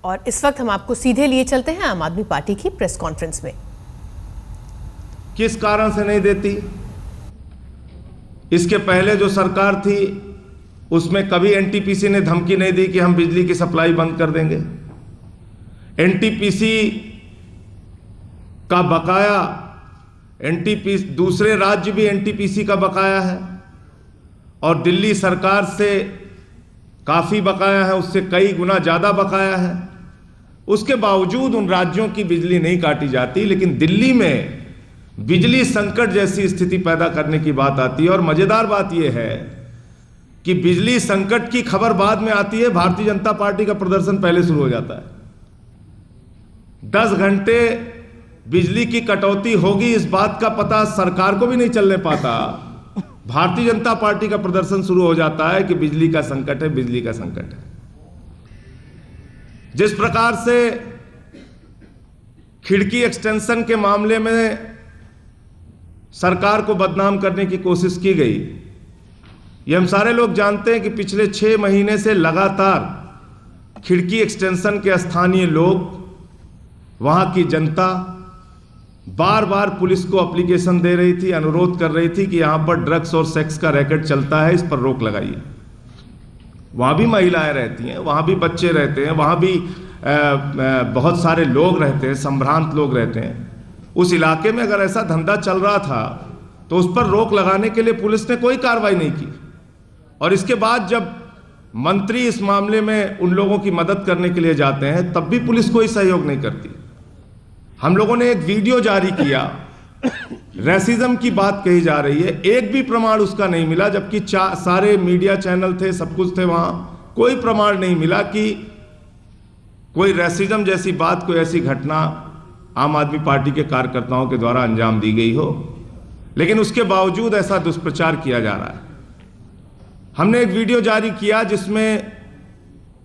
और इस वक्त हम आपको सीधे लिए चलते हैं आम आदमी पार्टी की प्रेस कॉन्फ्रेंस में। किस कारण से नहीं देती? इसके पहले जो सरकार थी उसमें कभी एनटीपीसी ने धमकी नहीं दी कि हम बिजली की सप्लाई बंद कर देंगे। एनटीपीसी का बकाया, एनटीपीसी दूसरे राज्य भी एनटीपीसी का बकाया है और दिल्ली सरकार से काफी बकाया है, उससे कई गुना ज्यादा बकाया है। उसके बावजूद उन राज्यों की बिजली नहीं काटी जाती, लेकिन दिल्ली में बिजली संकट जैसी स्थिति पैदा करने की बात आती है। और मजेदार बात यह है कि बिजली संकट की खबर बाद में आती है, भारतीय जनता पार्टी का प्रदर्शन पहले शुरू हो जाता है। 10 घंटे बिजली की कटौती होगी इस बात का पता सरकार को भी नहीं चलने पाता, भारतीय जनता पार्टी का प्रदर्शन शुरू हो जाता है कि बिजली का संकट है, बिजली का संकट है। जिस प्रकार से खिड़की एक्सटेंशन के मामले में सरकार को बदनाम करने की कोशिश की गई, ये हम सारे लोग जानते हैं कि पिछले 6 महीने से लगातार खिड़की एक्सटेंशन के स्थानीय लोग, वहां की जनता बार बार पुलिस को एप्लीकेशन दे रही थी, अनुरोध कर रही थी कि यहां पर ड्रग्स और सेक्स का रैकेट चलता है, इस पर रोक लगाइए। वहां भी महिलाएं रहती हैं, वहां भी बच्चे रहते हैं, वहां भी बहुत सारे लोग रहते हैं, संभ्रांत लोग रहते हैं। उस इलाके में अगर ऐसा धंधा चल रहा था तो उस पर रोक लगाने के लिए पुलिस ने कोई कार्रवाई नहीं की। और इसके बाद जब मंत्री इस मामले में उन लोगों की मदद करने के लिए जाते हैं तब भी पुलिस कोई सहयोग नहीं करती। हम लोगों ने एक वीडियो जारी किया, रेसिज्म की बात कही जा रही है, एक भी प्रमाण उसका नहीं मिला, जबकि सारे मीडिया चैनल थे, सब कुछ थे, वहां कोई प्रमाण नहीं मिला कि कोई रेसिज्म जैसी बात, कोई ऐसी घटना आम आदमी पार्टी के कार्यकर्ताओं के द्वारा अंजाम दी गई हो। लेकिन उसके बावजूद ऐसा दुष्प्रचार किया जा रहा है। हमने एक वीडियो जारी किया जिसमें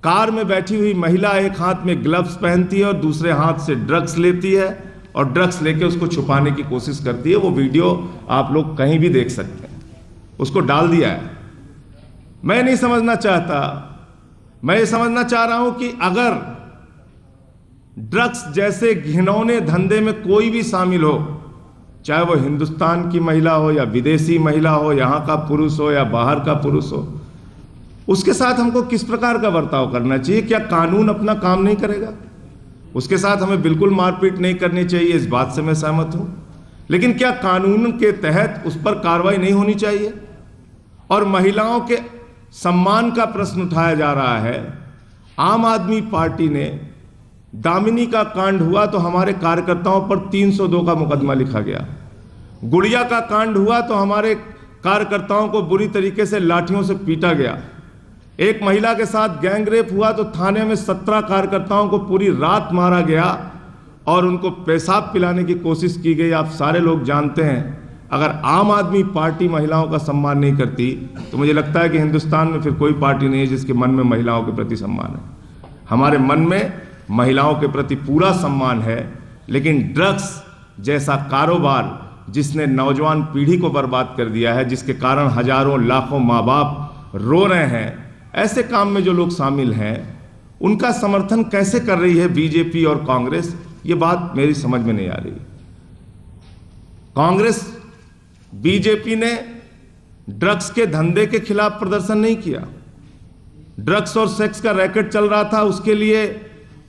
कार में बैठी हुई महिला एक हाथ में ग्लव्स पहनती है और दूसरे हाथ से ड्रग्स लेती है और ड्रग्स लेके उसको छुपाने की कोशिश करती है। वो वीडियो आप लोग कहीं भी देख सकते हैं, उसको डाल दिया है। मैं नहीं समझना चाहता, मैं ये समझना चाह रहा हूं कि अगर ड्रग्स जैसे घिनौने धंधे में कोई भी शामिल हो, चाहे वो हिंदुस्तान की महिला हो या विदेशी महिला हो, यहां का पुरुष हो या बाहर का पुरुष हो, उसके साथ हमको किस प्रकार का बर्ताव करना चाहिए? क्या कानून अपना काम नहीं करेगा? उसके साथ हमें बिल्कुल मारपीट नहीं करनी चाहिए, इस बात से मैं सहमत हूं। लेकिन क्या कानून के तहत उस पर कार्रवाई नहीं होनी चाहिए? और महिलाओं के सम्मान का प्रश्न उठाया जा रहा है। आम आदमी पार्टी ने, दामिनी का कांड हुआ तो हमारे कार्यकर्ताओं पर 302 का मुकदमा लिखा गया। गुड़िया का कांड हुआ तो हमारे कार्यकर्ताओं को बुरी तरीके से लाठियों से पीटा गया। एक महिला के साथ गैंग रेप हुआ तो थाने में 17 कार्यकर्ताओं को पूरी रात मारा गया और उनको पेशाब पिलाने की कोशिश की गई। आप सारे लोग जानते हैं, अगर आम आदमी पार्टी महिलाओं का सम्मान नहीं करती तो मुझे लगता है कि हिंदुस्तान में फिर कोई पार्टी नहीं है जिसके मन में महिलाओं के प्रति सम्मान है। हमारे मन में महिलाओं के प्रति पूरा सम्मान है, लेकिन ड्रग्स जैसा कारोबार जिसने नौजवान पीढ़ी को बर्बाद कर दिया है, जिसके कारण हजारों लाखों माँ बाप रो रहे हैं, ऐसे काम में जो लोग शामिल हैं उनका समर्थन कैसे कर रही है बीजेपी और कांग्रेस? ये बात मेरी समझ में नहीं आ रही। कांग्रेस, बीजेपी ने ड्रग्स के धंधे के खिलाफ प्रदर्शन नहीं किया। ड्रग्स और सेक्स का रैकेट चल रहा था, उसके लिए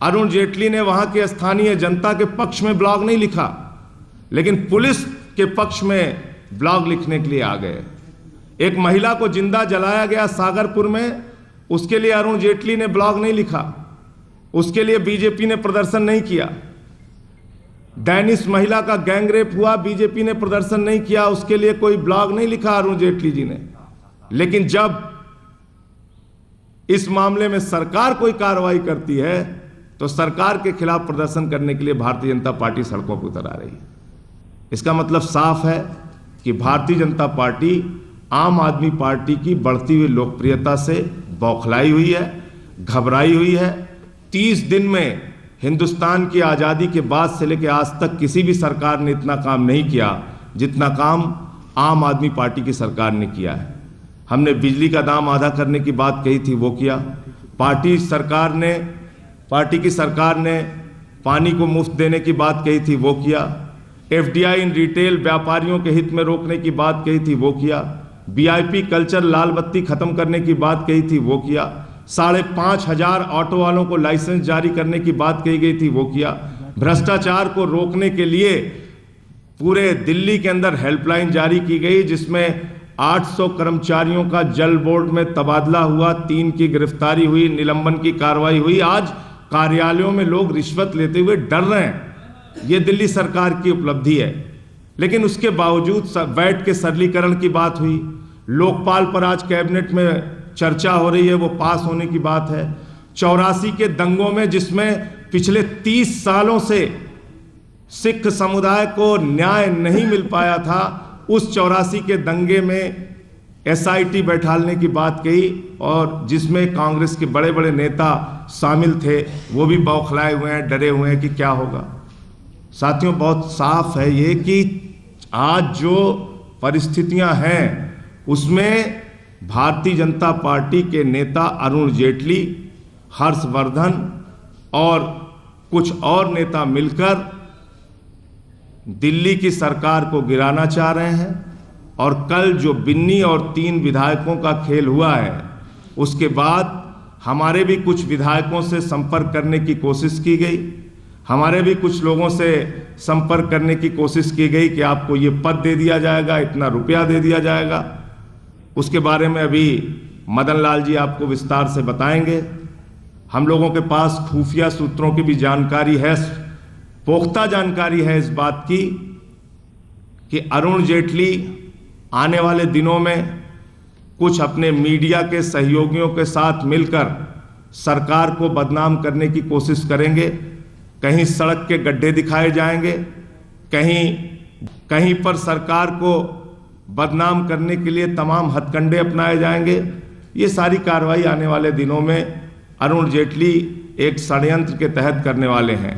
अरुण जेटली ने वहां के स्थानीय जनता के पक्ष में ब्लॉग नहीं लिखा, लेकिन पुलिस के पक्ष में ब्लॉग लिखने के लिए आ गए। एक महिला को जिंदा जलाया गया सागरपुर में, उसके लिए अरुण जेटली ने ब्लॉग नहीं लिखा, उसके लिए बीजेपी ने प्रदर्शन नहीं किया। डैनिश महिला का गैंग रेप हुआ, बीजेपी ने प्रदर्शन नहीं किया, उसके लिए कोई ब्लॉग नहीं लिखा अरुण जेटली जी ने। लेकिन जब इस मामले में सरकार कोई कार्रवाई करती है तो सरकार के खिलाफ प्रदर्शन करने के लिए भारतीय जनता पार्टी सड़कों पर उतर आ रही है। इसका मतलब साफ है कि भारतीय जनता पार्टी आम आदमी पार्टी की बढ़ती हुई लोकप्रियता से बौखलाई हुई है, घबराई हुई है। 30 दिन में हिंदुस्तान की आज़ादी के बाद से लेकर आज तक किसी भी सरकार ने इतना काम नहीं किया जितना काम आम आदमी पार्टी की सरकार ने किया है। हमने बिजली का दाम आधा करने की बात कही थी, वो किया। पार्टी सरकार ने पार्टी की सरकार ने पानी को मुफ्त देने की बात कही थी, वो किया। एफडीआई इन रिटेल व्यापारियों के हित में रोकने की बात कही थी, वो किया। वीआईपी कल्चर लाल बत्ती खत्म करने की बात कही थी, वो किया। 5,500 ऑटो वालों को लाइसेंस जारी करने की बात कही गई थी, वो किया। भ्रष्टाचार को रोकने के लिए पूरे दिल्ली के अंदर हेल्पलाइन जारी की गई, जिसमें 800 कर्मचारियों का जल बोर्ड में तबादला हुआ, 3 की गिरफ्तारी हुई, निलंबन की कार्रवाई हुई। आज कार्यालयों में लोग रिश्वत लेते हुए डर रहे हैं। ये दिल्ली सरकार की उपलब्धि है। लेकिन उसके बावजूद वैट के सरलीकरण की बात हुई, लोकपाल पर आज कैबिनेट में चर्चा हो रही है, वो पास होने की बात है। 84 के दंगों में, जिसमें पिछले 30 सालों से सिख समुदाय को न्याय नहीं मिल पाया था, उस 84 के दंगे में एसआईटी बैठालने की बात कही, और जिसमें कांग्रेस के बड़े बड़े नेता शामिल थे, वो भी बौखलाए हुए हैं, डरे हुए हैं कि क्या होगा। साथियों, बहुत साफ है ये कि आज जो परिस्थितियां हैं उसमें भारतीय जनता पार्टी के नेता अरुण जेटली, हर्षवर्धन और कुछ और नेता मिलकर दिल्ली की सरकार को गिराना चाह रहे हैं। और कल जो बिन्नी और 3 विधायकों का खेल हुआ है, उसके बाद हमारे भी कुछ विधायकों से संपर्क करने की कोशिश की गई, हमारे भी कुछ लोगों से संपर्क करने की कोशिश की गई कि आपको ये पद दे दिया जाएगा, इतना रुपया दे दिया जाएगा। उसके बारे में अभी मदन लाल जी आपको विस्तार से बताएंगे। हम लोगों के पास खुफिया सूत्रों की भी जानकारी है, पुख्ता जानकारी है इस बात की कि अरुण जेटली आने वाले दिनों में कुछ अपने मीडिया के सहयोगियों के साथ मिलकर सरकार को बदनाम करने की कोशिश करेंगे। कहीं सड़क के गड्ढे दिखाए जाएंगे, कहीं पर सरकार को बदनाम करने के लिए तमाम हथकंडे अपनाए जाएंगे। ये सारी कार्रवाई आने वाले दिनों में अरुण जेटली एक षड्यंत्र के तहत करने वाले हैं।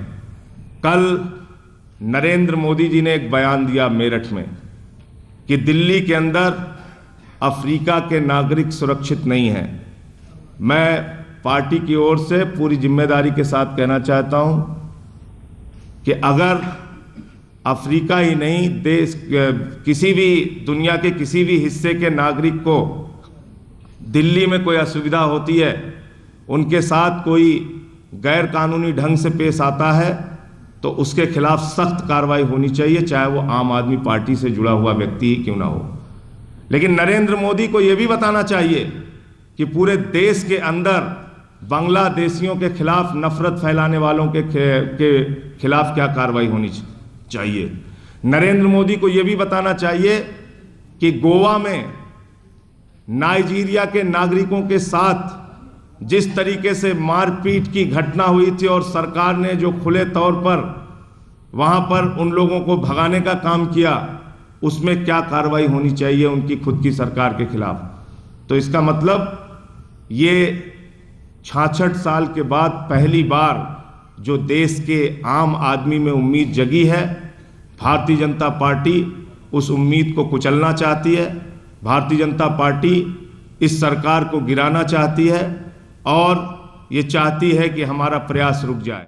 कल नरेंद्र मोदी जी ने एक बयान दिया मेरठ में कि दिल्ली के अंदर अफ्रीका के नागरिक सुरक्षित नहीं हैं। मैं पार्टी की ओर से पूरी जिम्मेदारी के साथ कहना चाहता हूं कि अगर अफ्रीका ही नहीं, देश किसी भी दुनिया के किसी भी हिस्से के नागरिक को दिल्ली में कोई असुविधा होती है, उनके साथ कोई गैर कानूनी ढंग से पेश आता है, तो उसके खिलाफ सख्त कार्रवाई होनी चाहिए, चाहे वो आम आदमी पार्टी से जुड़ा हुआ व्यक्ति ही क्यों ना हो। लेकिन नरेंद्र मोदी को यह भी बताना चाहिए कि पूरे देश के अंदर बांग्लादेशियों के खिलाफ, नफरत फैलाने वालों के खिलाफ क्या कार्रवाई होनी चाहिए। नरेंद्र मोदी को यह भी बताना चाहिए कि गोवा में नाइजीरिया के नागरिकों के साथ जिस तरीके से मारपीट की घटना हुई थी और सरकार ने जो खुले तौर पर वहां पर उन लोगों को भगाने का काम किया, उसमें क्या कार्रवाई होनी चाहिए उनकी खुद की सरकार के खिलाफ। तो इसका मतलब ये 66 साल के बाद पहली बार जो देश के आम आदमी में उम्मीद जगी है, भारतीय जनता पार्टी उस उम्मीद को कुचलना चाहती है। भारतीय जनता पार्टी इस सरकार को गिराना चाहती है और ये चाहती है कि हमारा प्रयास रुक जाए।